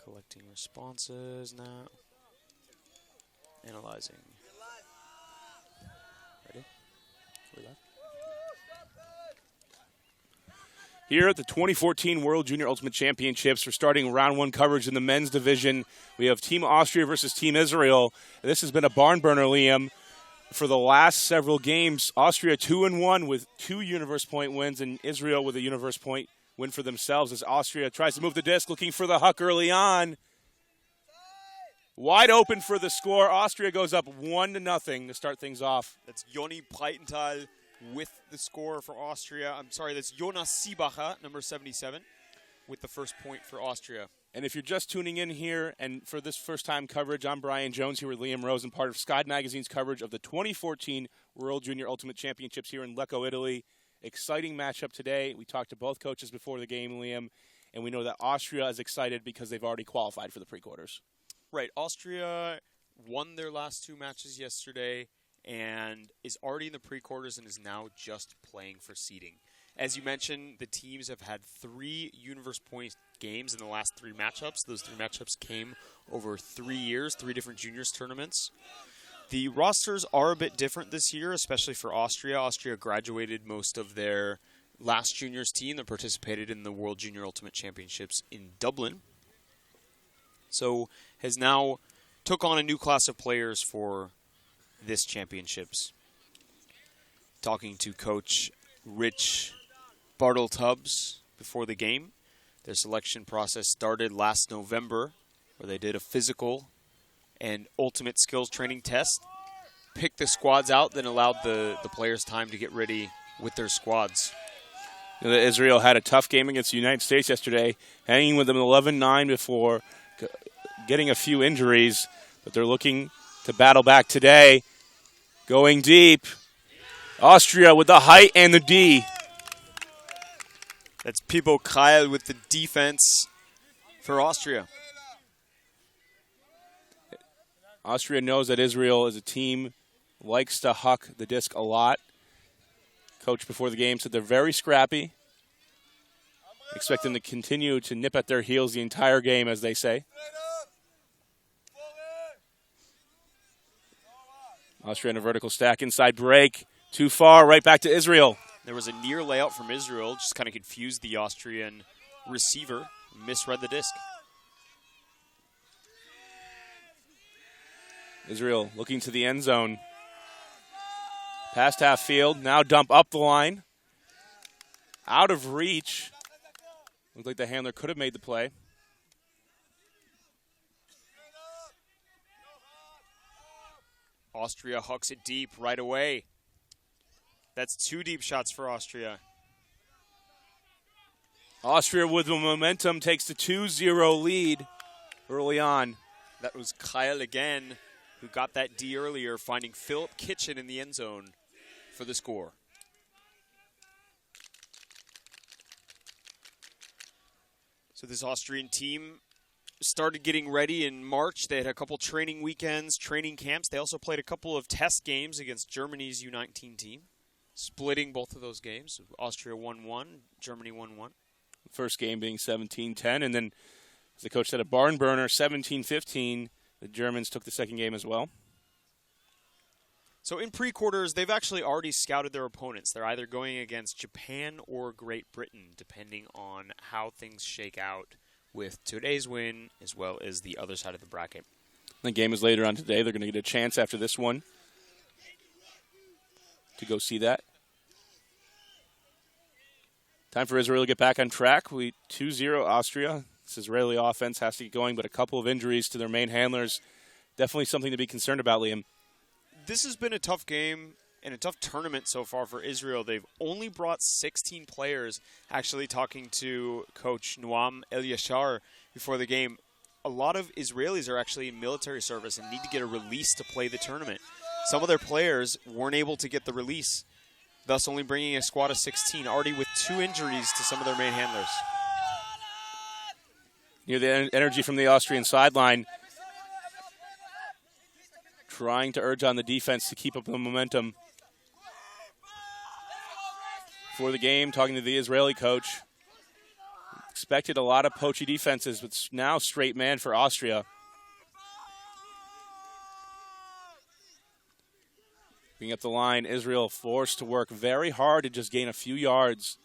Collecting responses now. Analyzing. Ready? We're live. Here at the 2014 World Junior Ultimate Championships, we're starting round one coverage in the men's division. We have Team Austria versus Team Israel. This has been a barn burner, Liam. For the last several games, Austria 2-1 with 2 universe point wins, and Israel with a universe point win for themselves as Austria tries to move the disc, looking for the huck early on. Wide open for the score. Austria goes up 1-0 to start things off. That's Joni Breitenthal with the score for Austria. I'm sorry, that's Jonas Siebacher, number 77, with the first point for Austria. And if you're just tuning in here, and for this first-time coverage, I'm Brian Jones here with Liam Rosen, part of Sky Magazine's coverage of the 2014 World Junior Ultimate Championships here in Lecco, Italy. Exciting matchup today. We talked to both coaches before the game, Liam, and we know that Austria is excited because they've already qualified for the pre-quarters. Right. Austria won their last 2 matches yesterday and is already in the pre-quarters and is now just playing for seeding. As you mentioned, the teams have had 3 universe point games in the last 3 matchups. Those 3 matchups came over 3 years, 3 different juniors tournaments. The rosters are a bit different this year, especially for Austria. Austria graduated most of their last juniors team that participated in the World Junior Ultimate Championships in Dublin. So has now took on a new class of players for this championships. Talking to Coach Rich Bartle-Tubbs before the game. Their selection process started last November, where they did a physical and ultimate skills training test, picked the squads out, then allowed the players time to get ready with their squads. You know, Israel had a tough game against the United States yesterday, hanging with them 11-9 before getting a few injuries, but they're looking to battle back today. Going deep. Austria with the height and the D. That's Pipo Kreil with the defense for Austria. Austria knows that Israel as a team likes to huck the disc a lot. Coach before the game said they're very scrappy. Expect them to continue to nip at their heels the entire game, as they say. Austria in a vertical stack, inside break. Too far, right back to Israel. There was a near layout from Israel, just kind of confused the Austrian receiver, misread the disc. Israel looking to the end zone. Past half field, now dump up the line. Out of reach. Looked like the handler could have made the play. Austria hucks it deep right away. That's 2 deep shots for Austria. Austria with the momentum takes the 2-0 lead early on. That was Kyle again, who got that D earlier, finding Philip Kitchen in the end zone for the score. So this Austrian team started getting ready in March. They had a couple training weekends, training camps. They also played a couple of test games against Germany's U19 team, splitting both of those games. Austria 1-1, Germany 1-1. First game being 17-10, and then, as the coach said, a barn burner, 17-15. The Germans took the second game as well. So in pre-quarters, they've actually already scouted their opponents. They're either going against Japan or Great Britain, depending on how things shake out with today's win as well as the other side of the bracket. The game is later on today. They're going to get a chance after this one to go see that. Time for Israel to get back on track. 2-0 Austria. This Israeli offense has to get going, but a couple of injuries to their main handlers. Definitely something to be concerned about, Liam. This has been a tough game and a tough tournament so far for Israel. They've only brought 16 players. Actually talking to Coach Noam Eliashar before the game, a lot of Israelis are actually in military service and need to get a release to play the tournament. Some of their players weren't able to get the release, thus only bringing a squad of 16, already with 2 injuries to some of their main handlers. You know, the energy from the Austrian sideline, trying to urge on the defense to keep up the momentum. For the game, talking to the Israeli coach. Expected a lot of poachy defenses, but now straight man for Austria. Bringing up the line, Israel forced to work very hard to just gain a few yards.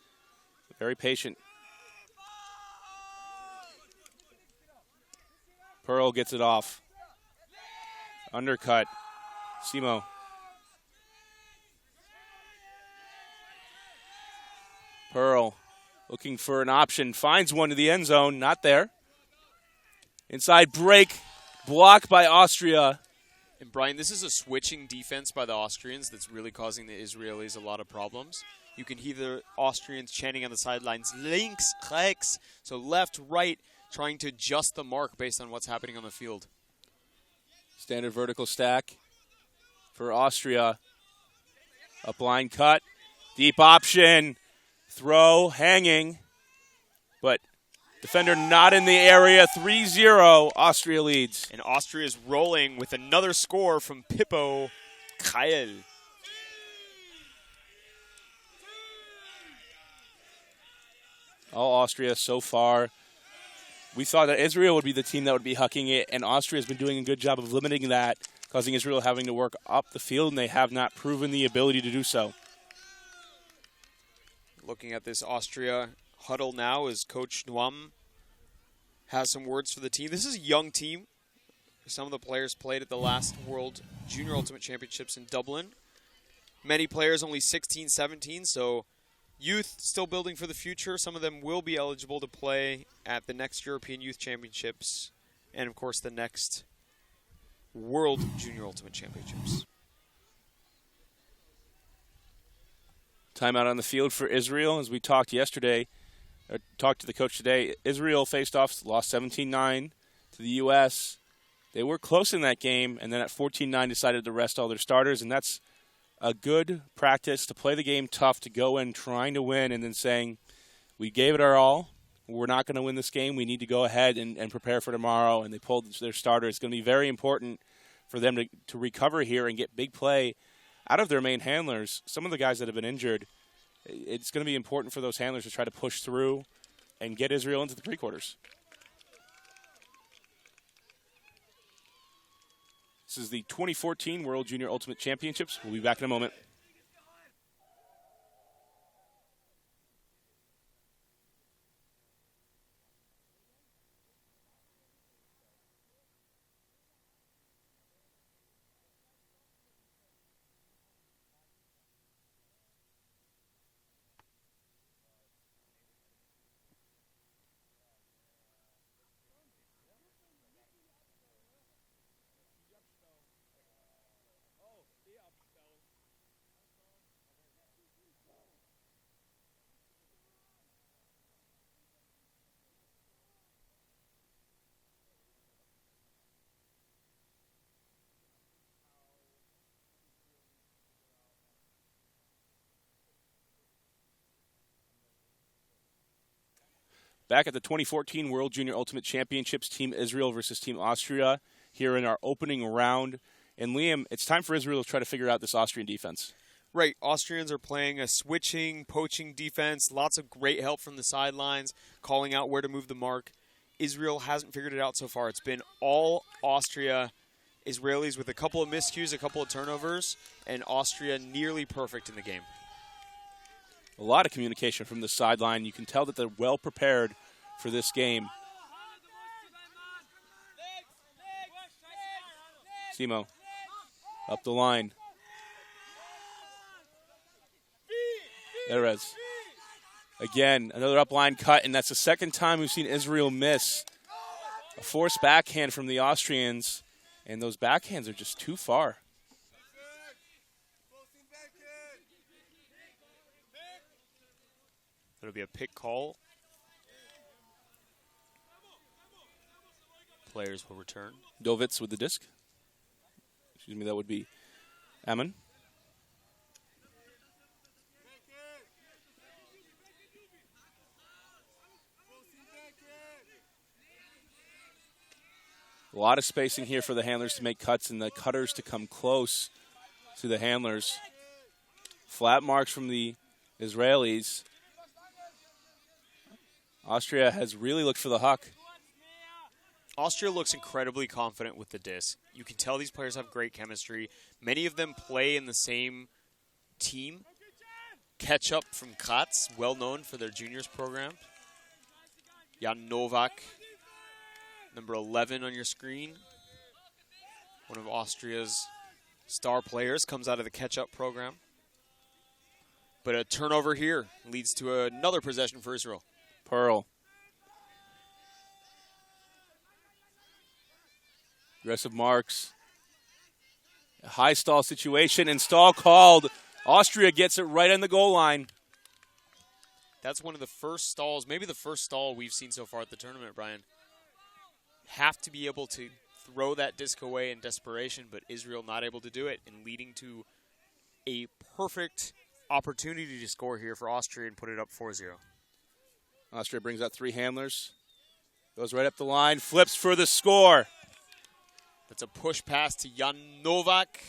Very patient. Pearl gets it off. Undercut. Simo. Pearl looking for an option. Finds one to the end zone. Not there. Inside break. Blocked by Austria. And Brian, this is a switching defense by the Austrians that's really causing the Israelis a lot of problems. You can hear the Austrians chanting on the sidelines, links, rechts, so left, right, trying to adjust the mark based on what's happening on the field. Standard vertical stack for Austria. Up line cut. Deep option. Throw, hanging. But defender not in the area. 3-0. Austria leads. And Austria is rolling with another score from Pippo Kael. All Austria so far. We thought that Israel would be the team that would be hucking it, and Austria has been doing a good job of limiting that, causing Israel having to work up the field, and they have not proven the ability to do so. Looking at this Austria huddle now as Coach Nuam has some words for the team. This is a young team. Some of the players played at the last World Junior Ultimate Championships in Dublin. Many players only 16, 17, so youth still building for the future. Some of them will be eligible to play at the next European Youth Championships and, of course, the next World Junior Ultimate Championships. Timeout on the field for Israel. As we talked yesterday, or talked to the coach today, Israel faced off, lost 17-9 to the U.S. They were close in that game, and then at 14-9 decided to rest all their starters, and that's a good practice to play the game tough, to go in trying to win, and then saying, we gave it our all. We're not going to win this game. We need to go ahead and prepare for tomorrow, and they pulled their starter. It's going to be very important for them to recover here and get big play out of their main handlers. Some of the guys that have been injured, it's going to be important for those handlers to try to push through and get Israel into the pre-quarters. This is the 2014 World Junior Ultimate Championships. We'll be back in a moment. Back at the 2014 World Junior Ultimate Championships, Team Israel versus Team Austria here in our opening round. And Liam, it's time for Israel to try to figure out this Austrian defense. Right, Austrians are playing a switching, poaching defense. Lots of great help from the sidelines, calling out where to move the mark. Israel hasn't figured it out so far. It's been all Austria. Israelis with a couple of miscues, a couple of turnovers, and Austria nearly perfect in the game. A lot of communication from the sideline. You can tell that they're well prepared for this game. Simo up the line. Erez. Again, another upline cut, and that's the second time we've seen Israel miss a forced backhand from the Austrians, and those backhands are just too far. It'll be a pick call. Players will return. Dovitz with the disc. Excuse me, that would be Ammon. A lot of spacing here for the handlers to make cuts and the cutters to come close to the handlers. Flat marks from the Israelis. Austria has really looked for the huck. Austria looks incredibly confident with the disc. You can tell these players have great chemistry. Many of them play in the same team. Ketchup from Kratz, well known for their juniors program. Jan Novak, number 11 on your screen. One of Austria's star players, comes out of the Ketchup program. But a turnover here leads to another possession for Israel. Pearl. Aggressive marks. A high stall situation, and stall called. Austria gets it right on the goal line. That's one of the first stalls, maybe the first stall we've seen so far at the tournament, Brian. Have to be able to throw that disc away in desperation, but Israel not able to do it, and leading to a perfect opportunity to score here for Austria and put it up 4-0. Austria brings out 3 handlers. Goes right up the line, flips for the score. That's a push pass to Jan Novak.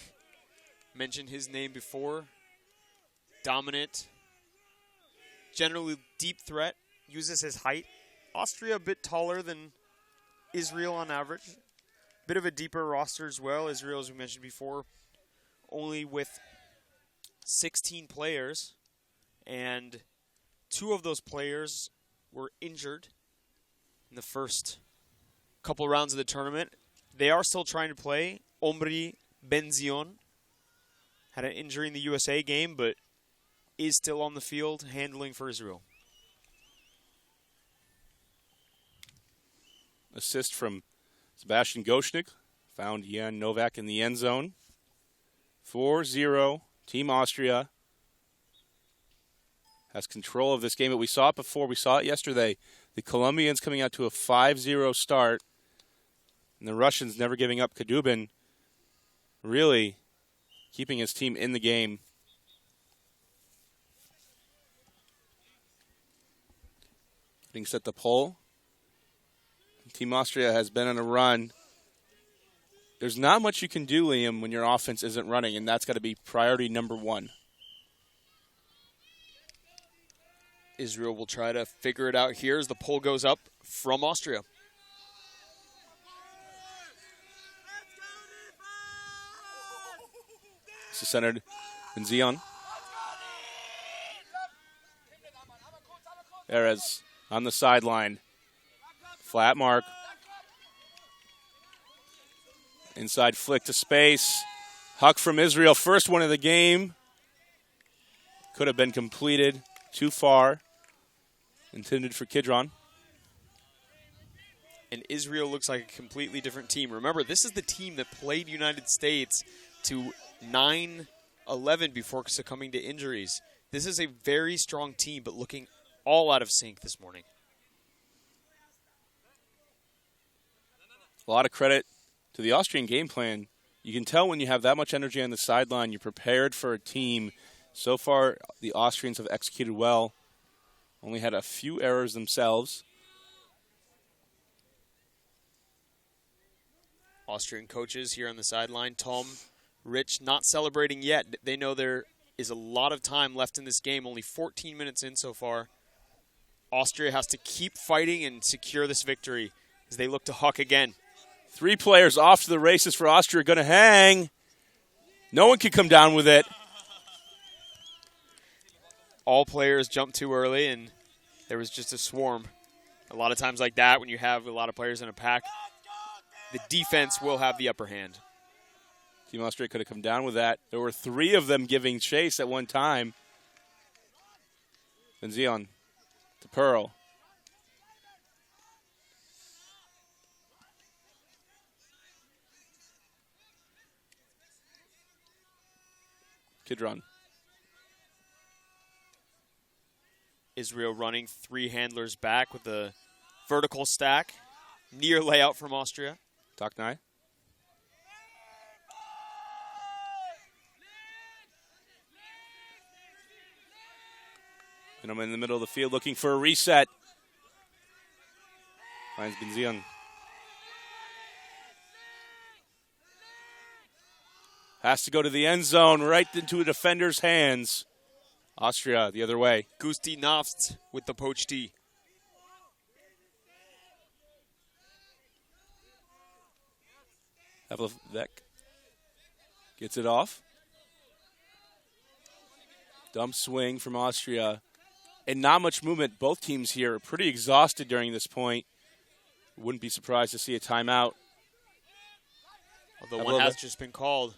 Mentioned his name before. Dominant. Generally deep threat. Uses his height. Austria a bit taller than Israel on average. Bit of a deeper roster as well. Israel, as we mentioned before, only with 16 players. And 2 of those players were injured in the first couple rounds of the tournament. They are still trying to play. Omri Benzion had an injury in the USA game, but is still on the field handling for Israel. Assist from Sebastian Goshnik. Found Jan Novak in the end zone. 4-0. Team Austria has control of this game, but we saw it before. We saw it yesterday. The Colombians coming out to a 5-0 start. And the Russians never giving up. Kadubin really keeping his team in the game. Getting set to pull. Team Austria has been on a run. There's not much you can do, Liam, when your offense isn't running, and that's got to be priority number 1. Israel will try to figure it out here as the pull goes up from Austria. This is centered in Zion. Perez on the sideline. Flat mark. Inside flick to space. Huck from Israel. First one of the game. Could have been completed. Too far. Intended for Kidron. And Israel looks like a completely different team. Remember, this is the team that played United States to 9-11 before succumbing to injuries. This is a very strong team, but looking all out of sync this morning. A lot of credit to the Austrian game plan. You can tell when you have that much energy on the sideline, you're prepared for a team. So far, the Austrians have executed well. Only had a few errors themselves. Austrian coaches here on the sideline. Tom, Rich, not celebrating yet. They know there is a lot of time left in this game. Only 14 minutes in so far. Austria has to keep fighting and secure this victory as they look to Huck again. 3 players off to the races for Austria. Going to hang. No one can come down with it. All players jumped too early, and there was just a swarm. A lot of times like that, when you have a lot of players in a pack, the defense will have the upper hand. Team Austria could have come down with that. There were 3 of them giving chase at one time. Then Zion to Pearl. Kidron. Israel running 3 handlers back with a vertical stack. Near layout from Austria. Taknai. And I'm in the middle of the field looking for a reset. Finds Benzion. Has to go to the end zone, right into a defender's hands. Austria the other way. Gusti Nafst with the poach D. Havlicek gets it off. Dump swing from Austria. And not much movement. Both teams here are pretty exhausted during this point. Wouldn't be surprised to see a timeout. Although one has just been called.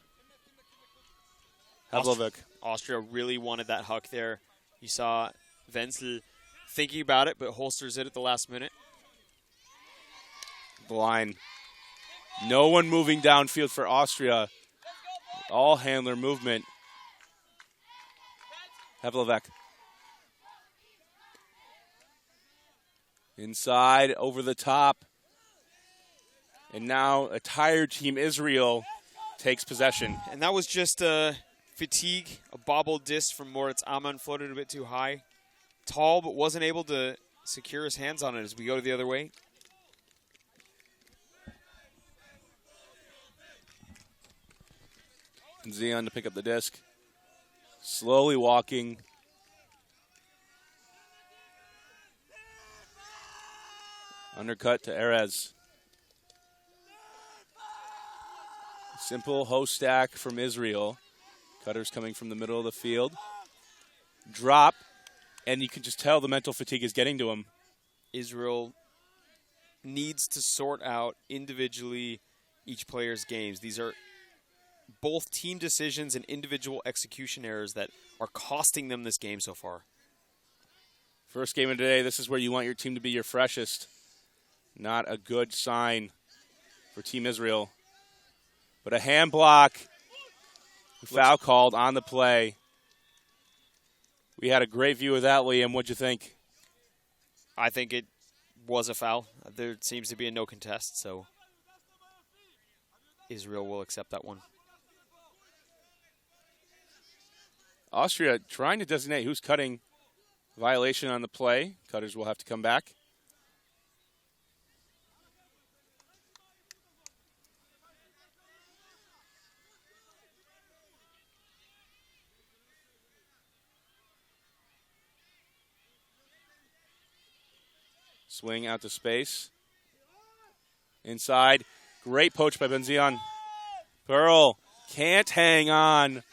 Havlicek. Austria really wanted that huck there. You saw Wenzel thinking about it, but holsters it at the last minute. The line. No one moving downfield for Austria. All handler movement. Havlicek. Inside, over the top. And now a tired Team Israel takes possession. And that was just a fatigue, a bobbled disc from Moritz Amann, floated a bit too high. Tall, but wasn't able to secure his hands on it as we go to the other way. Zion to pick up the disc. Slowly walking. Undercut to Erez. Simple host stack from Israel. Cutters coming from the middle of the field. Drop, and you can just tell the mental fatigue is getting to him. Israel needs to sort out individually each player's games. These are both team decisions and individual execution errors that are costing them this game so far. First game of the day, this is where you want your team to be your freshest. Not a good sign for Team Israel. But a hand block, foul called on the play. We had a great view of that, Liam. What'd you think? I think it was a foul. There seems to be a no contest, so Israel will accept that one. Austria trying to designate who's cutting. Violation on the play. Cutters will have to come back. Swing out to space. Inside. Great poach by Benzion. Pearl can't hang on.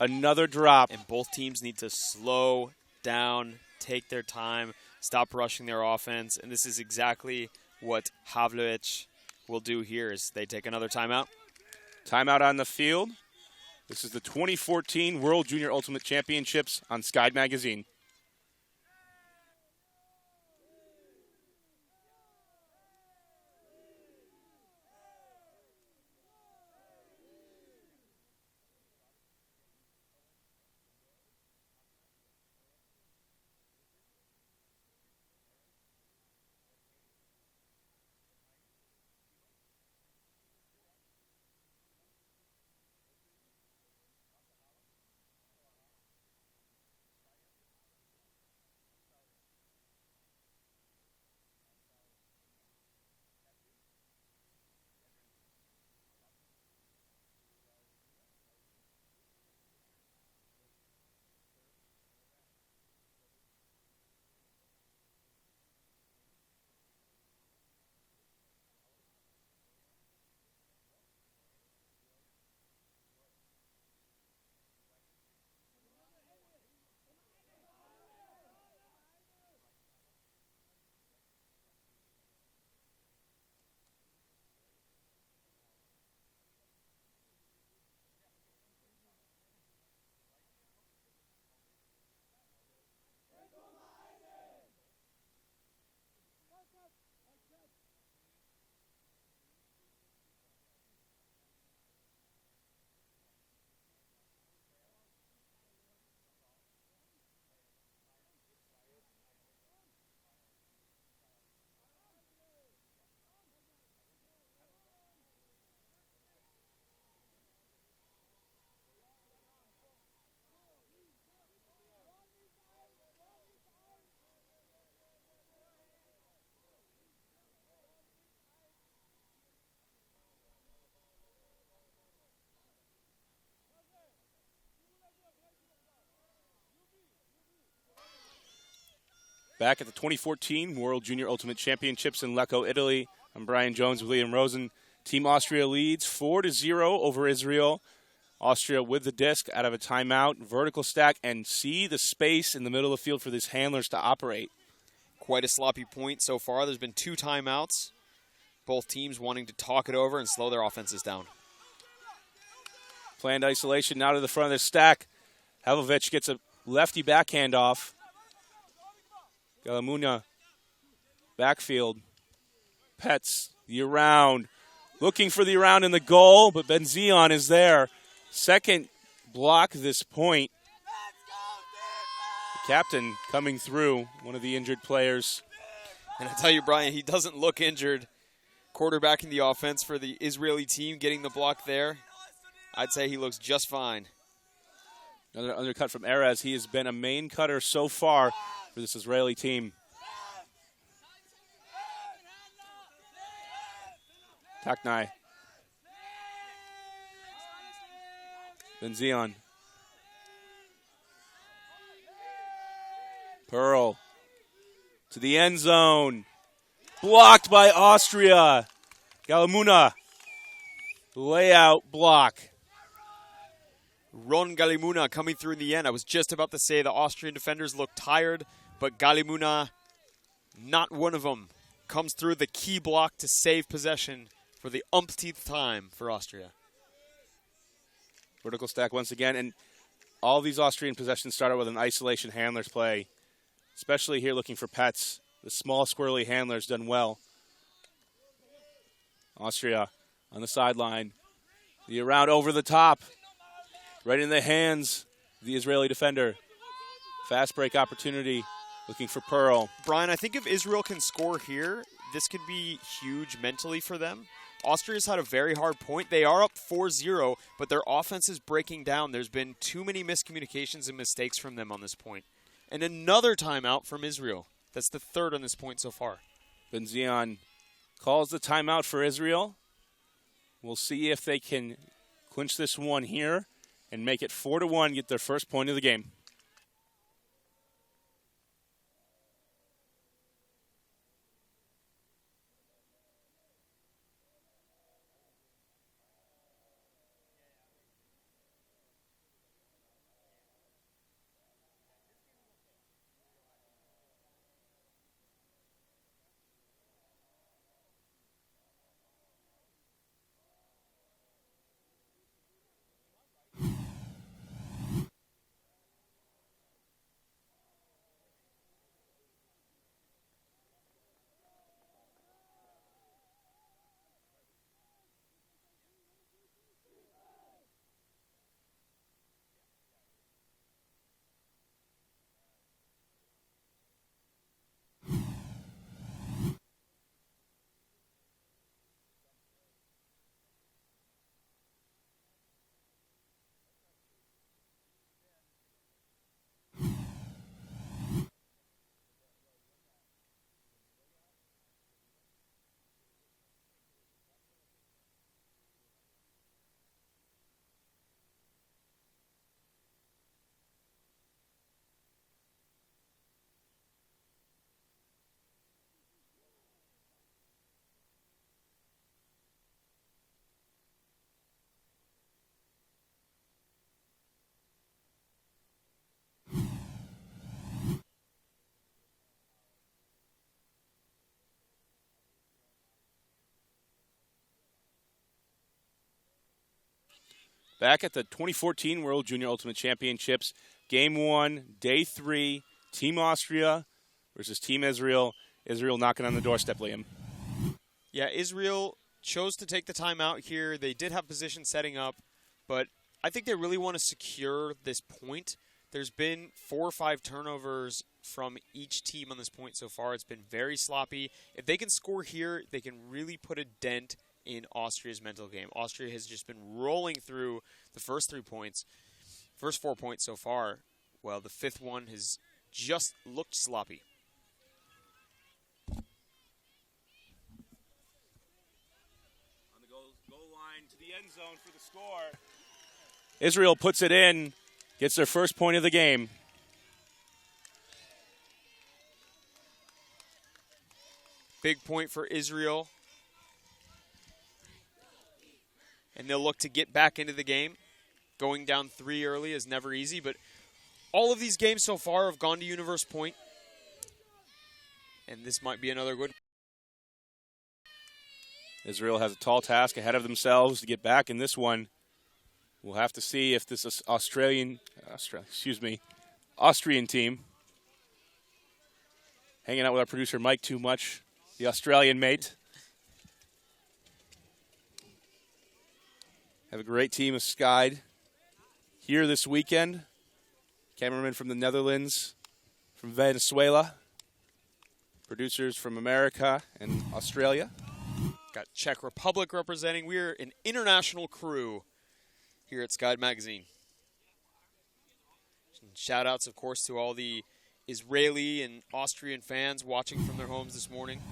Another drop. And both teams need to slow down, take their time, stop rushing their offense. And this is exactly what Havlicek will do here as they take another timeout. Timeout on the field. This is the 2014 World Junior Ultimate Championships on Sky Magazine. Back at the 2014 World Junior Ultimate Championships in Lecco, Italy. I'm Brian Jones with Liam Rosen. Team Austria leads 4-0 over Israel. Austria with the disc out of a timeout, vertical stack, and see the space in the middle of the field for these handlers to operate. Quite a sloppy point so far. There's been 2 timeouts. Both teams wanting to talk it over and slow their offenses down. Planned isolation now to the front of the stack. Havovich gets a lefty backhand off. Galamuna, backfield. Pets, the around. Looking for the around in the goal, but Benzion is there. Second block this point. The captain coming through, one of the injured players. And I tell you, Brian, he doesn't look injured. Quarterbacking the offense for the Israeli team, getting the block there. I'd say he looks just fine. Another undercut from Erez. He has been a main cutter so far for this Israeli team. Taknai. Benzion. Pearl to the end zone. Blocked by Austria. Galamuna. Layout block. Ron Galimuna coming through in the end. I was just about to say the Austrian defenders look tired, but Galimuna, not one of them, comes through the key block to save possession for the umpteenth time for Austria. Vertical stack once again, and all these Austrian possessions started with an isolation handlers play, especially here looking for Pets. The small squirrely handlers done well. Austria on the sideline. The around over the top. Right in the hands of the Israeli defender. Fast break opportunity. Looking for Pearl. Brian, I think if Israel can score here, this could be huge mentally for them. Austria's had a very hard point. They are up 4-0, but their offense is breaking down. There's been too many miscommunications and mistakes from them on this point. And another timeout from Israel. That's the 3rd on this point so far. Benzion calls the timeout for Israel. We'll see if they can clinch this one here and make it 4-1, get their first point of the game. Back at the 2014 World Junior Ultimate Championships, Game 1, Day 3, Team Austria versus Team Israel. Israel knocking on the doorstep, Liam. Yeah, Israel chose to take the timeout here. They did have position setting up, but I think they really want to secure this point. There's been 4 or 5 turnovers from each team on this point so far. It's been very sloppy. If they can score here, they can really put a dent in Austria's mental game. Austria has just been rolling through the first 3 points, first 4 points so far. Well, the 5th one has just looked sloppy. On the goal line to the end zone for the score. Israel puts it in, gets their first point of the game. Big point for Israel. and they'll look to get back into the game. Going down 3 early is never easy, but all of these games so far have gone to Universe Point, and this might be another good. Israel has a tall task ahead of themselves to get back in this one. We'll have to see if this is Austrian team, hanging out with our producer Mike too much, the Australian mate. Have a great team of Skyed here this weekend. Cameramen from the Netherlands, from Venezuela, producers from America and Australia. Got Czech Republic representing. We're an international crew here at Skyed Magazine. Shout outs, of course, to all the Israeli and Austrian fans watching from their homes this morning.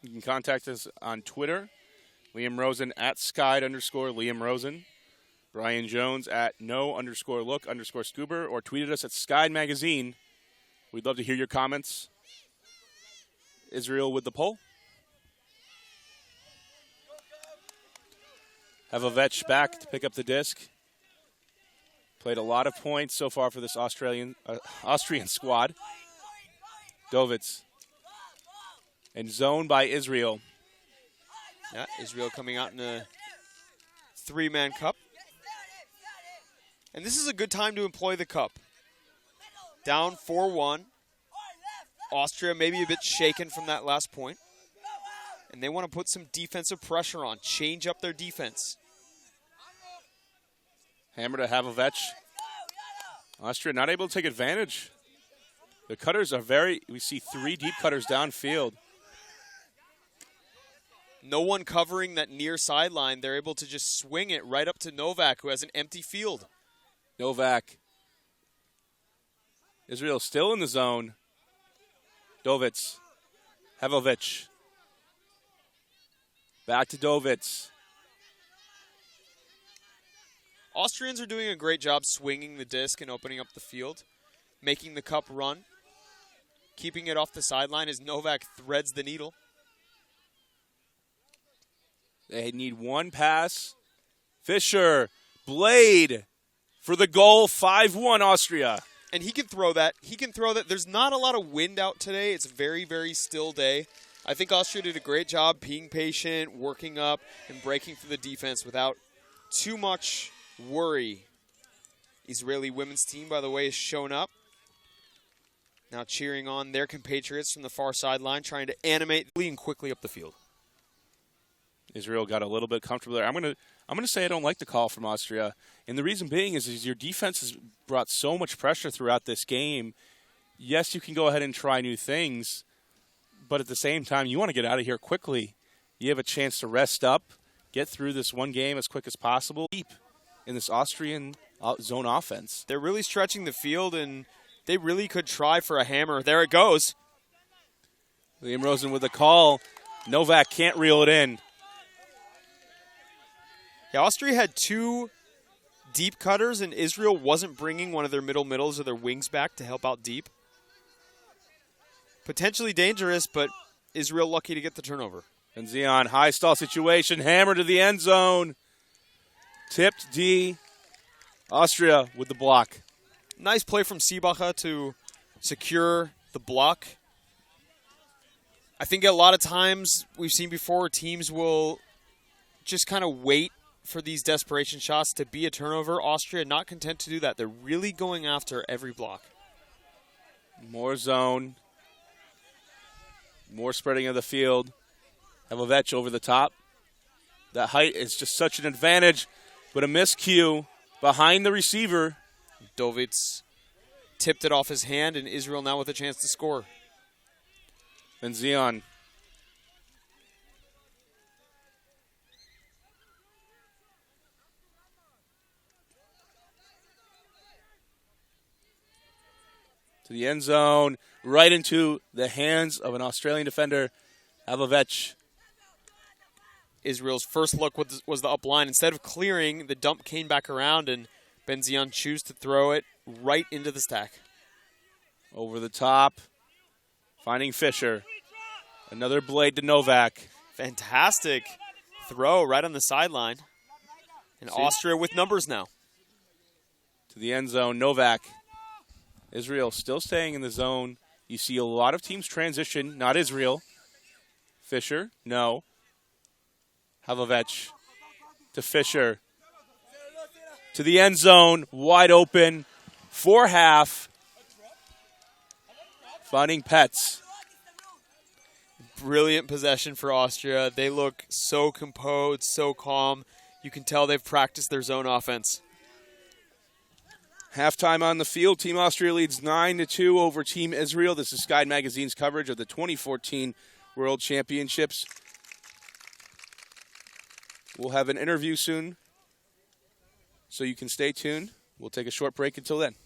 You can contact us on Twitter. Liam Rosen at Skyed_Liam Rosen. Brian Jones at no_look_scuba, or tweeted us at Skyed Magazine. We'd love to hear your comments. Israel with the poll. Havovech back to pick up the disc. Played a lot of points so far for this Austrian squad. Dovitz. And zoned by Israel. Yeah, Israel coming out in a 3-man cup. And this is a good time to employ the cup. Down 4-1. Austria maybe a bit shaken from that last point. And they want to put some defensive pressure on, change up their defense. Hammer to Havovech. Austria not able to take advantage. The cutters are we see 3 deep cutters downfield. No one covering that near sideline. They're able to just swing it right up to Novak, who has an empty field. Novak. Israel still in the zone. Dovitz. Havovech. Back to Dovitz. Austrians are doing a great job swinging the disc and opening up the field, making the cup run, keeping it off the sideline as Novak threads the needle. They need one pass. Fischer, Blade for the goal, 5-1 Austria. And he can throw that. He can throw that. There's not a lot of wind out today. It's a very, very still day. I think Austria did a great job being patient, working up, and breaking through the defense without too much worry. Israeli women's team, by the way, has shown up. Now cheering on their compatriots from the far sideline, trying to animate and quickly up the field. Israel got a little bit comfortable there. I'm gonna say I don't like the call from Austria, and the reason being is your defense has brought so much pressure throughout this game. Yes, you can go ahead and try new things, but at the same time, you want to get out of here quickly. You have a chance to rest up, get through this one game as quick as possible. Deep in this Austrian zone offense. They're really stretching the field, and they really could try for a hammer. There it goes. Liam Rosen with the call. Novak can't reel it in. Yeah, Austria had 2 deep cutters, and Israel wasn't bringing one of their middles or their wings back to help out deep. Potentially dangerous, but Israel lucky to get the turnover. And Zion, high stall situation, hammer to the end zone. Tipped D. Austria with the block. Nice play from Siebacher to secure the block. I think a lot of times we've seen before teams will just kind of wait for these desperation shots to be a turnover. Austria not content to do that. They're really going after every block. More zone. More spreading of the field. Havovech over the top. That height is just such an advantage, but a miscue behind the receiver. Dovitz tipped it off his hand, and Israel now with a chance to score. And Zion. To the end zone, right into the hands of an Australian defender, Havovech. Israel's first look was the up line. Instead of clearing, the dump came back around, and Benzion chose to throw it right into the stack. Over the top, finding Fischer. Another blade to Novak. Fantastic throw right on the sideline. And Austria with numbers now. To the end zone, Novak. Israel still staying in the zone. You see a lot of teams transition, not Israel. Fisher, no. Havovec to Fisher. To the end zone, wide open, for half. Finding Pets. Brilliant possession for Austria. They look so composed, so calm. You can tell they've practiced their zone offense. Halftime on the field. Team Austria leads 9-2 over Team Israel. This is Sky Magazine's coverage of the 2014 World Championships. We'll have an interview soon, so you can stay tuned. We'll take a short break until then.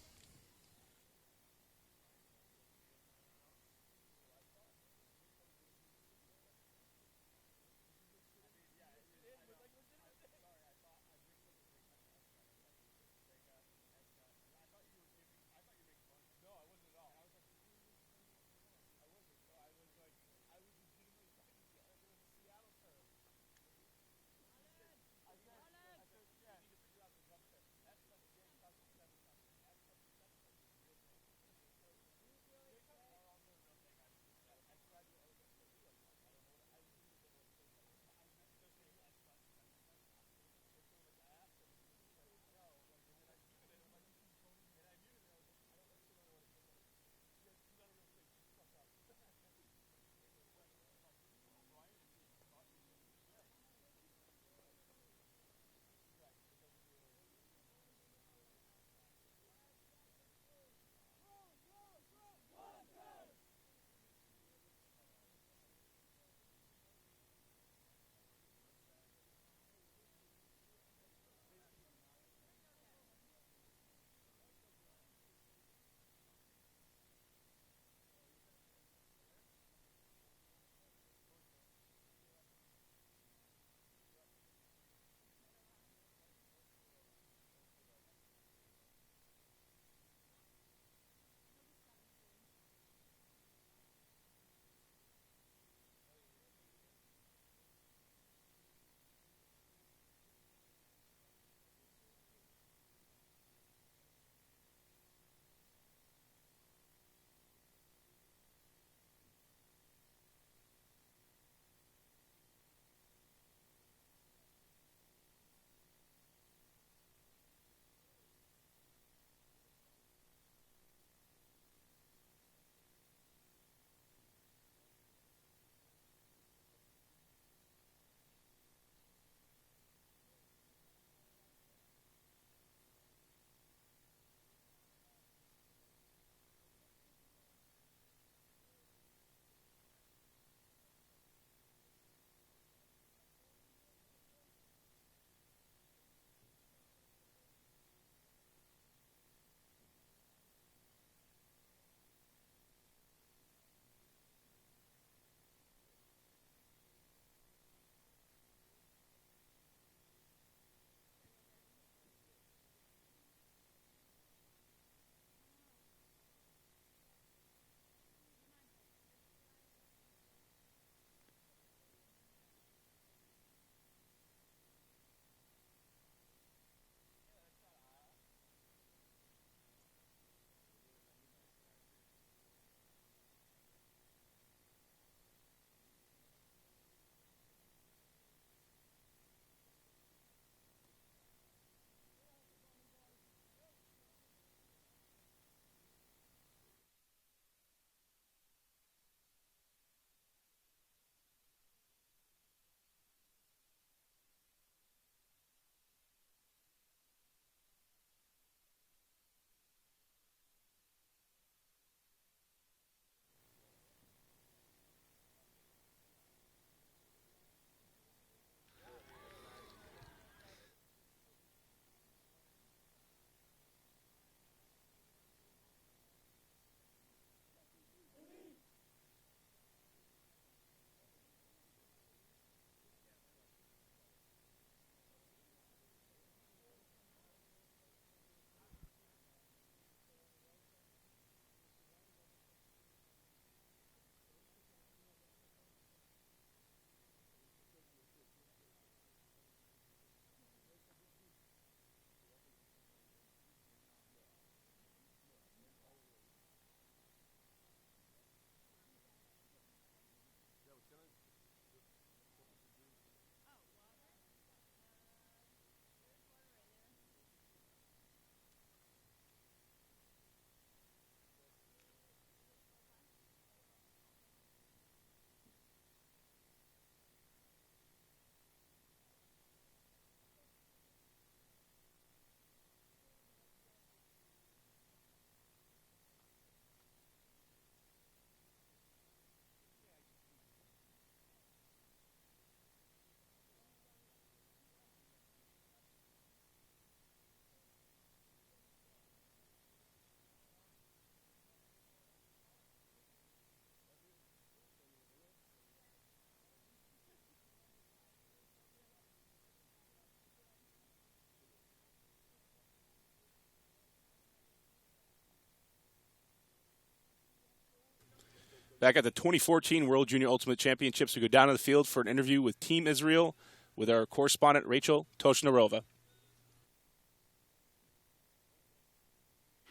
Back at the 2014 World Junior Ultimate Championships, we go down to the field for an interview with Team Israel with our correspondent, Rachel Toshnarova.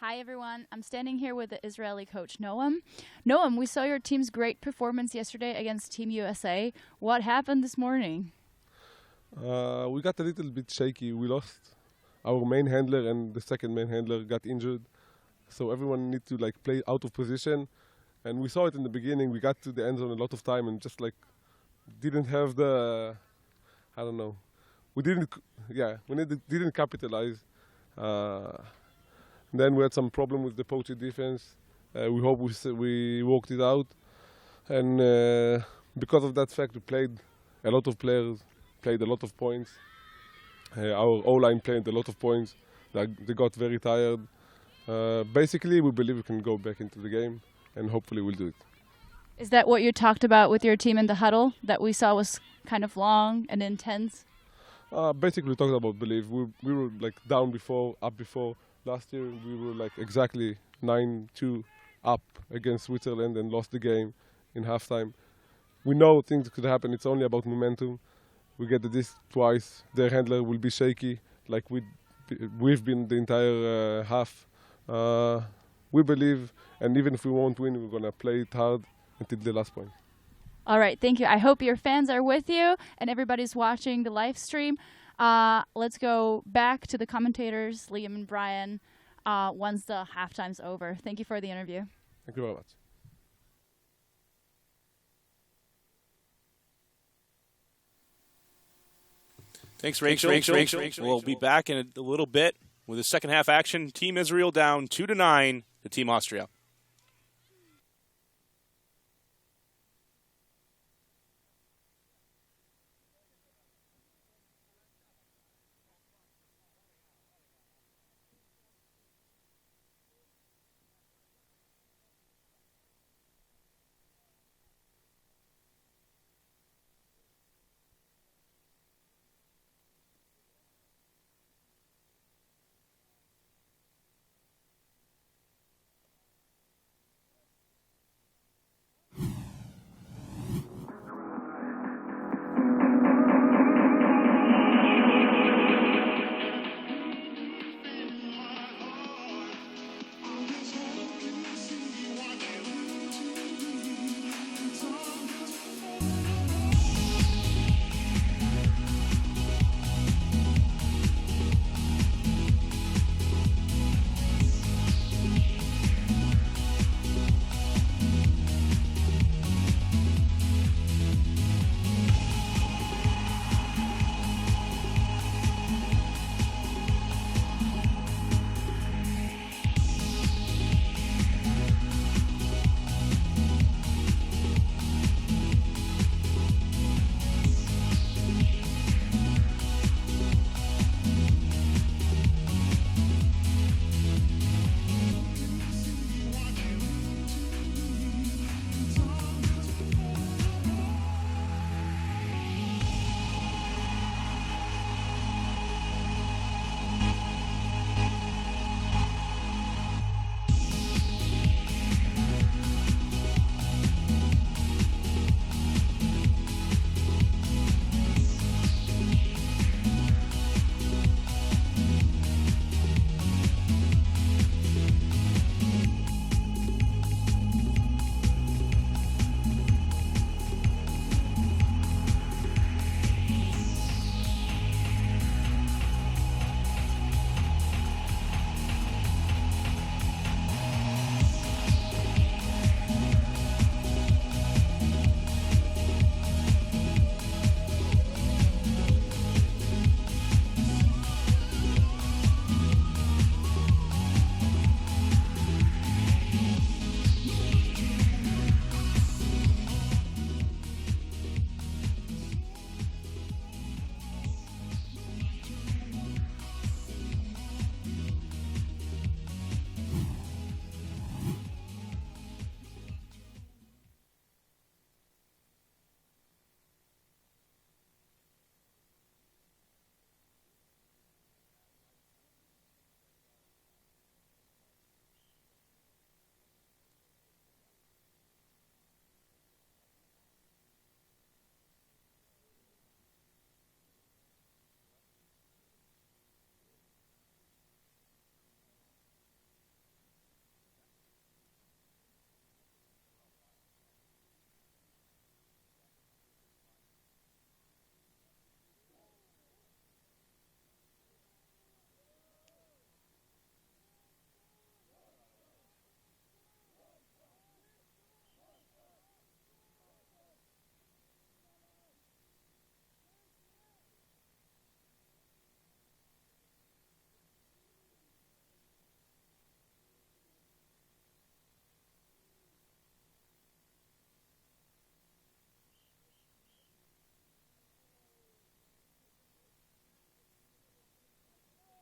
Hi, everyone. I'm standing here with the Israeli coach, Noam. Noam, we saw your team's great performance yesterday against Team USA. What happened this morning? We got a little bit shaky. We lost our main handler and the second main handler got injured. So everyone need to play out of position. And we saw it in the beginning. We got to the end zone a lot of time and just didn't have the, I don't know. We didn't capitalize. Then we had some problem with the poachy defense. We hope we worked it out. And because of that fact, we played a lot of players, played a lot of points. Our O-line played a lot of points. They got very tired. Basically, we believe we can go back into the game, and hopefully we'll do it. Is that what you talked about with your team in the huddle that we saw was kind of long and intense? Basically, we talked about belief. We were down before, up before. Last year, we were exactly 9-2 up against Switzerland and lost the game in halftime. We know things could happen. It's only about momentum. We get this twice. Their handler will be shaky, like we've been the entire half. We believe, and even if we won't win, we're going to play it hard until the last point. All right, thank you. I hope your fans are with you and everybody's watching the live stream. Let's go back to the commentators, Liam and Brian, once the halftime's over. Thank you for the interview. Thank you very much. Thanks, Rachel. We'll be back in a little bit with the second half action. Team Israel down 2-9 to Team Austria.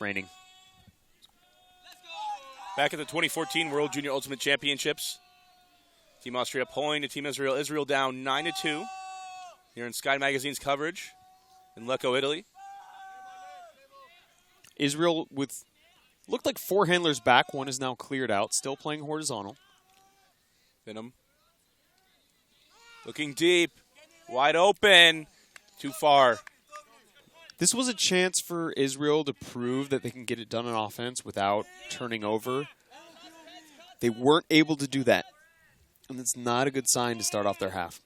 raining. Back at the 2014 World Junior Ultimate Championships. Team Austria pulling to Team Israel. Israel down 9-2 here in Sky Magazine's coverage in Lecco, Italy. Israel with looked like 4 handlers back. One is now cleared out. Still playing horizontal. Venom looking deep. Wide open. Too far. This was a chance for Israel to prove that they can get it done on offense without turning over. They weren't able to do that. And it's not a good sign to start off their half.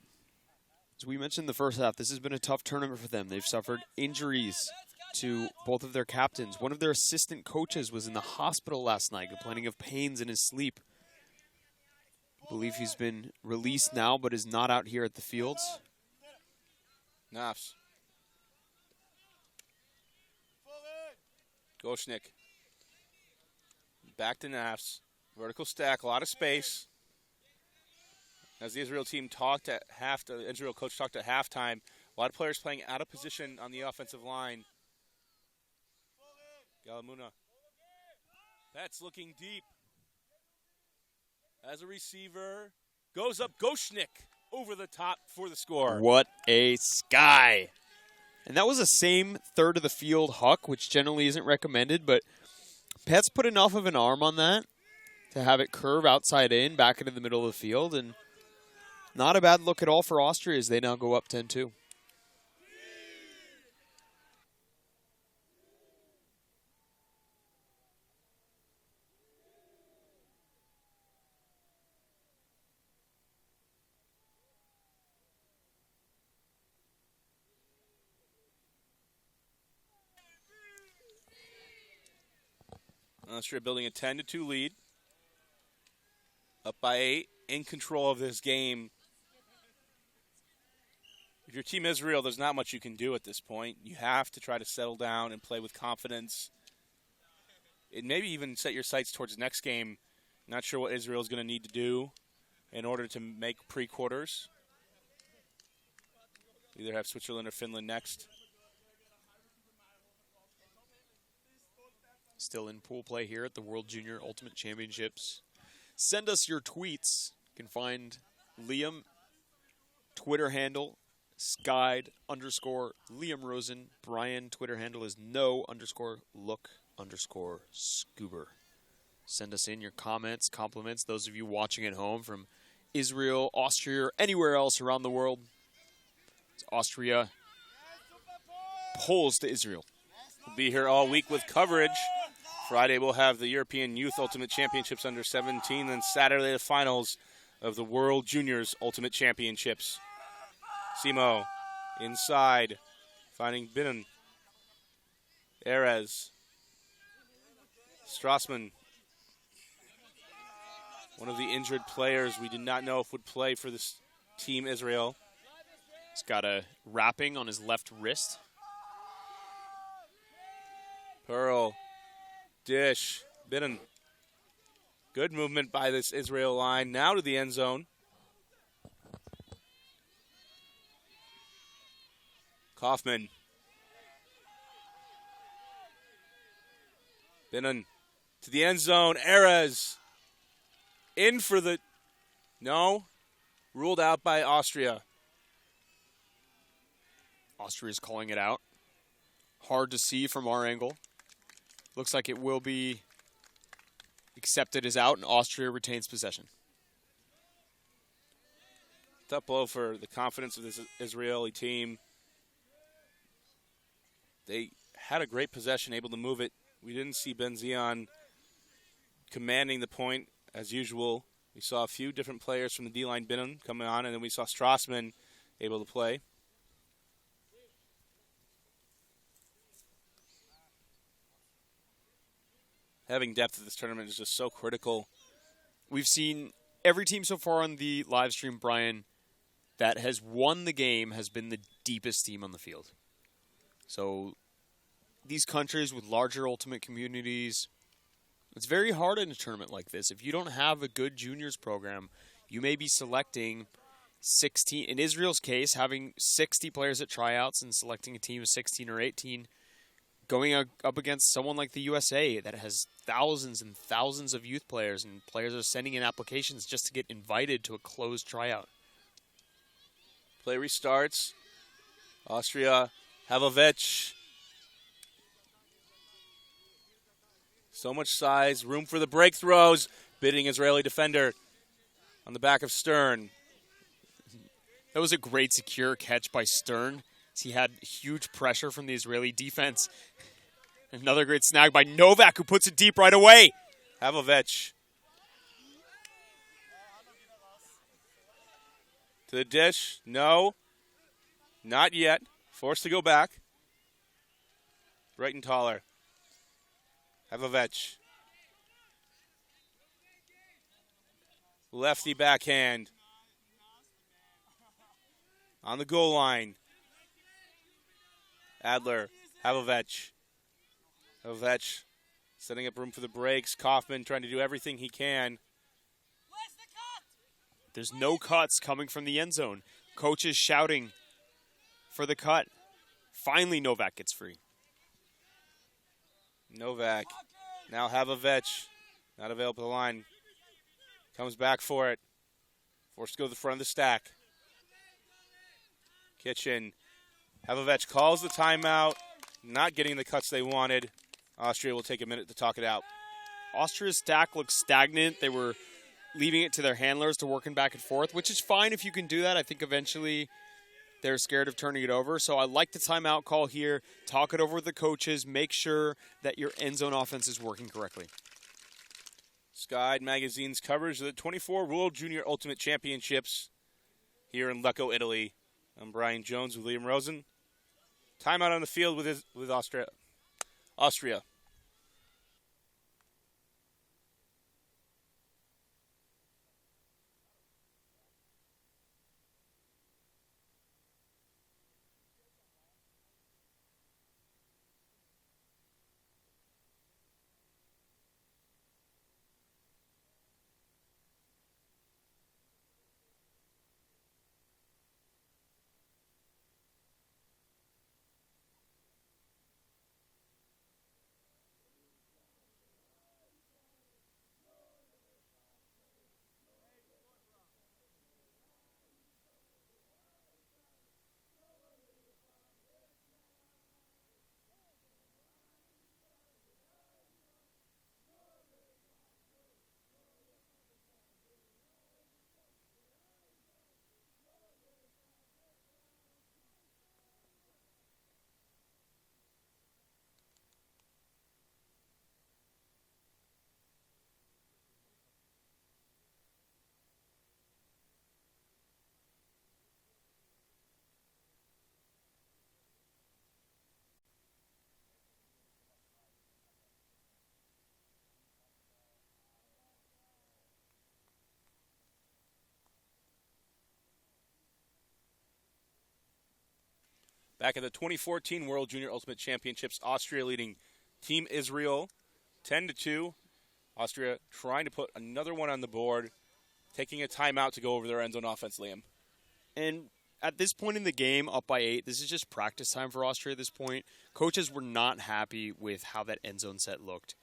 As we mentioned in the first half, this has been a tough tournament for them. They've suffered injuries to both of their captains. One of their assistant coaches was in the hospital last night complaining of pains in his sleep. I believe he's been released now, but is not out here at the fields. Nafs. Goshnik. Back to Nafs. Vertical stack, a lot of space. As the Israel team talked at the Israel coach talked at halftime, a lot of players playing out of position on the offensive line. Galamuna. That's looking deep. As a receiver, goes up Goshnik over the top for the score. What a sky. And that was the same third of the field huck, which generally isn't recommended, but Pet's put enough of an arm on that to have it curve outside in, back into the middle of the field, and not a bad look at all for Austria as they now go up 10-2. Austria building a 10-2 lead. Up by 8, in control of this game. If you're Team Israel, there's not much you can do at this point. You have to try to settle down and play with confidence. And maybe even set your sights towards the next game. Not sure what Israel is going to need to do in order to make pre-quarters. Either have Switzerland or Finland next. Still in pool play here at the World Junior Ultimate Championships. Send us your tweets. You can find Liam, Twitter handle, Skied_Liam Rosen. Brian, Twitter handle is no_look_scuba. Send us in your comments, compliments, those of you watching at home from Israel, Austria, or anywhere else around the world. It's Austria pulls to Israel. We'll be here all week with coverage. Friday we'll have the European Youth Ultimate Championships under 17, then Saturday the finals of the World Juniors Ultimate Championships. Simo inside, finding Binnen. Erez. Strassman. One of the injured players we did not know if would play for this Team Israel. He's got a wrapping on his left wrist. Pearl. Dish. Binnen. Good movement by this Israel line. Now to the end zone. Kaufman. Binnen to the end zone. Erez. In for the... No. Ruled out by Austria. Austria's calling it out. Hard to see from our angle. Looks like it will be accepted as out, and Austria retains possession. Tough blow for the confidence of this Israeli team. They had a great possession, able to move it. We didn't see Benzion commanding the point as usual. We saw a few different players from the D-line Binnen coming on, and then we saw Strassman able to play. Having depth at this tournament is just so critical. We've seen every team so far on the live stream, Brian, that has won the game has been the deepest team on the field. So these countries with larger ultimate communities, it's very hard in a tournament like this. If you don't have a good juniors program, you may be selecting 16. In Israel's case, having 60 players at tryouts and selecting a team of 16 or 18 going up against someone like the USA that has thousands and thousands of youth players, and players are sending in applications just to get invited to a closed tryout. Play restarts. Austria, Havovic. So much size, room for the break throws. Bidding Israeli defender on the back of Stern. That was a great secure catch by Stern. He had huge pressure from the Israeli defense. Another great snag by Novak, who puts it deep right away. Havovic. To the dish. No. Not yet. Forced to go back. Right and taller. Havovic. Lefty backhand. On the goal line. Adler. Havovic. Havovic setting up room for the breaks. Kaufman trying to do everything he can. There's no cuts coming from the end zone. Coach is shouting for the cut. Finally, Novak gets free. Novak. Now Havovic. Not available to the line. Comes back for it. Forced to go to the front of the stack. Kitchen. Havovic calls the timeout. Not getting the cuts they wanted. Austria will take a minute to talk it out. Austria's stack looks stagnant. They were leaving it to their handlers to working back and forth, which is fine if you can do that. I think eventually they're scared of turning it over. So I like the timeout call here. Talk it over with the coaches. Make sure that your end zone offense is working correctly. Sky Magazine's coverage of the 24 World Junior Ultimate Championships here in Lecco, Italy. I'm Brian Jones with Liam Rosen. Timeout on the field with Austria. Back at the 2014 World Junior Ultimate Championships, Austria leading Team Israel 10-2. Austria trying to put another one on the board, taking a timeout to go over their end zone offense, Liam. And at this point in the game, up by 8, this is just practice time for Austria at this point. Coaches were not happy with how that end zone set looked.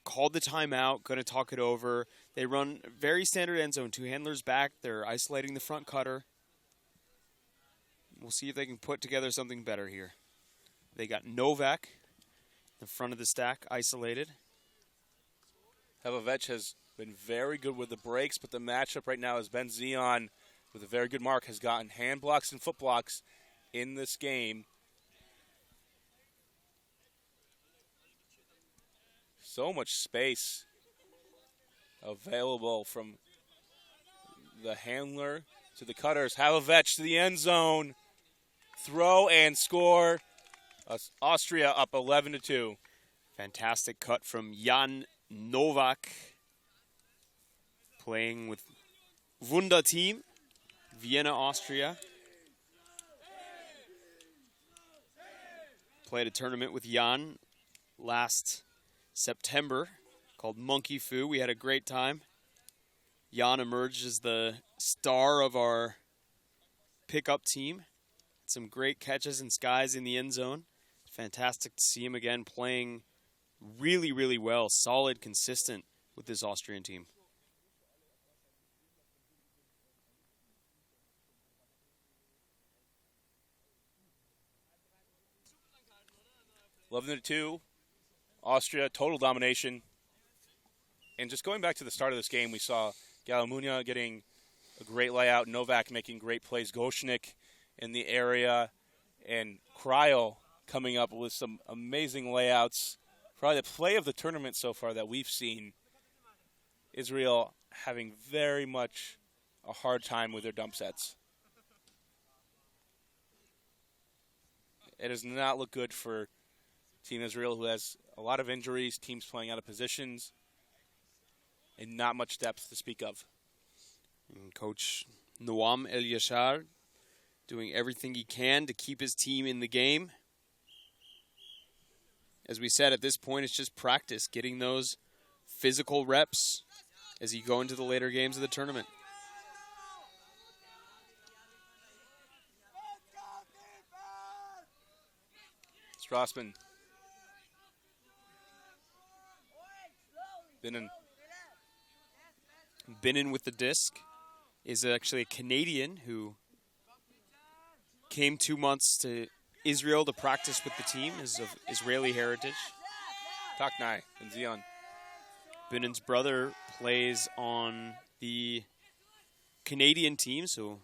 Called the timeout, going to talk it over. They run very standard end zone, 2 handlers back. They're isolating the front cutter. We'll see if they can put together something better here. They got Novak in the front of the stack, isolated. Havovic has been very good with the breaks, but the matchup right now is Ben Zion with a very good mark, has gotten hand blocks and foot blocks in this game. So much space available from the handler to the cutters. Havovic to the end zone. Throw and score. Austria up 11-2. Fantastic cut from Jan Novak. Playing with Wunder Team, Vienna, Austria. Played a tournament with Jan last September called Monkey Fu. We had a great time. Jan emerged as the star of our pickup team. Some great catches and skies in the end zone. fantastic to see him again playing really, really well, solid, consistent with this Austrian team. Eleven to 2, Austria, total domination. And just going back to the start of this game, we saw Galumunya getting a great layout, Novak making great plays, Goshnik in the area, and Cryle coming up with some amazing layouts. Probably the play of the tournament so far that we've seen. Israel having very much a hard time with their dump sets. It does not look good for Team Israel, who has a lot of injuries, teams playing out of positions, and not much depth to speak of. And Coach Noam El Yashar doing everything he can to keep his team in the game. As we said, at this point, it's just practice, getting those physical reps as you go into the later games of the tournament. Strassman. Binnen with the disc is actually a Canadian who came 2 months to Israel to practice with the team, is of Israeli heritage. Taknai and Zion. Binnen's brother plays on the Canadian team, so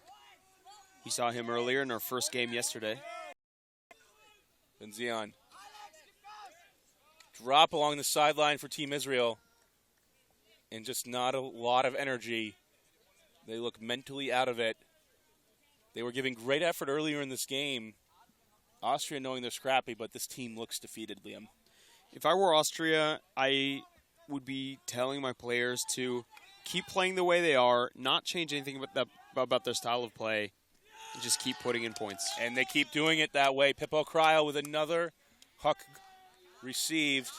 you saw him earlier in our first game yesterday. And Zion. Drop along the sideline for Team Israel. And just not a lot of energy. They look mentally out of it. They were giving great effort earlier in this game. Austria knowing they're scrappy, but this team looks defeated, Liam. If I were Austria, I would be telling my players to keep playing the way they are, not change anything about their style of play, and just keep putting in points. And they keep doing it that way. Pippo Cryle with another huck received.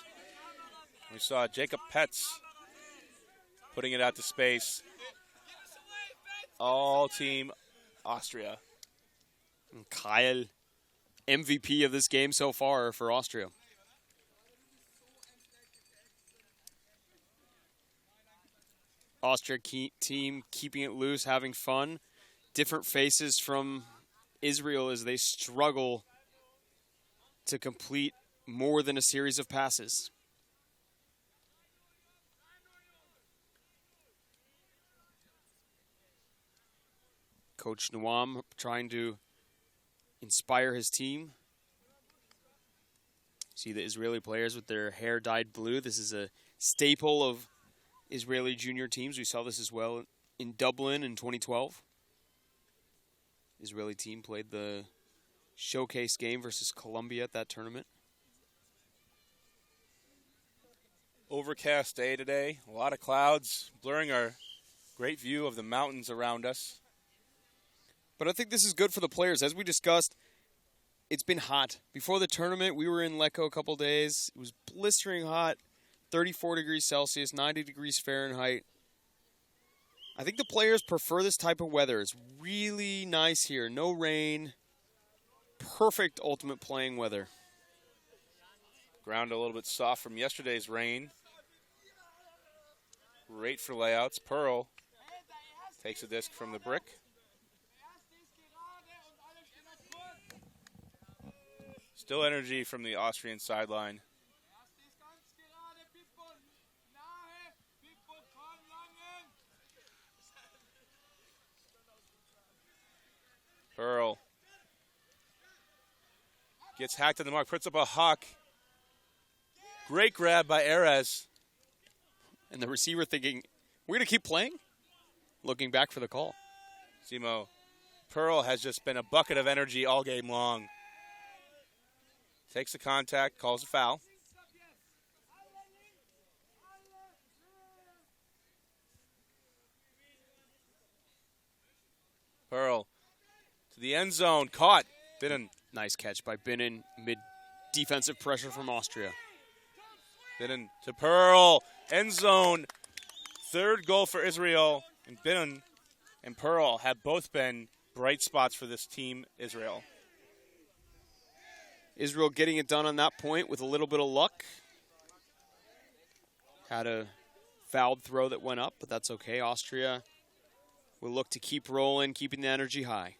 We saw Jacob Petz putting it out to space. All Team Austria. And Kyle, MVP of this game so far for Austria. Austria team keeping it loose, having fun. Different faces from Israel as they struggle to complete more than a series of passes. Coach Noam trying to inspire his team. See the Israeli players with their hair dyed blue. This is a staple of Israeli junior teams. We saw this as well in Dublin in 2012. Israeli team played the showcase game versus Colombia at that tournament. Overcast day today. A lot of clouds blurring our great view of the mountains around us. But I think this is good for the players. As we discussed, it's been hot. Before the tournament, we were in Lecco a couple days. It was blistering hot, 34 degrees Celsius, 90 degrees Fahrenheit. I think the players prefer this type of weather. It's really nice here. No rain. Perfect ultimate playing weather. Ground a little bit soft from yesterday's rain. Great for layouts. Pearl takes a disc from the brick. Still energy from the Austrian sideline. Pearl gets hacked at the mark, puts up a huck. Great grab by Erez. And the receiver thinking, we're going to keep playing? Looking back for the call. Simo, Pearl has just been a bucket of energy all game long. Takes the contact, calls a foul. Pearl to the end zone, caught. Binnen. Nice catch by Binnen, mid defensive pressure from Austria. Binnen to Pearl, end zone. Third goal for Israel, and Binnen and Pearl have both been bright spots for this team, Israel. Israel getting it done on that point with a little bit of luck. Had a fouled throw that went up, but that's okay. Austria will look to keep rolling, keeping the energy high.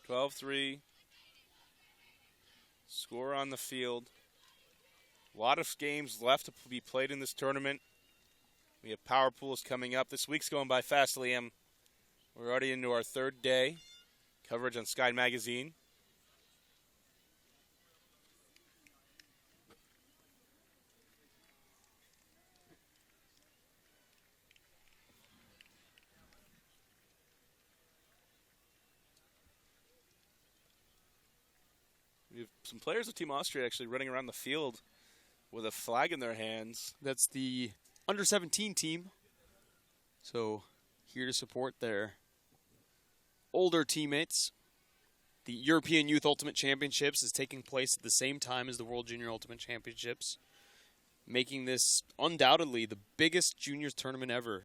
12-3. Score on the field. A lot of games left to be played in this tournament. We have power pools coming up. This week's going by fast, Liam. We're already into our third day. Coverage on Sky Magazine. We have some players of Team Austria actually running around the field with a flag in their hands. That's the under-17 team. So here to support their older teammates. The European Youth Ultimate Championships is taking place at the same time as the World Junior Ultimate Championships, making this undoubtedly the biggest juniors tournament ever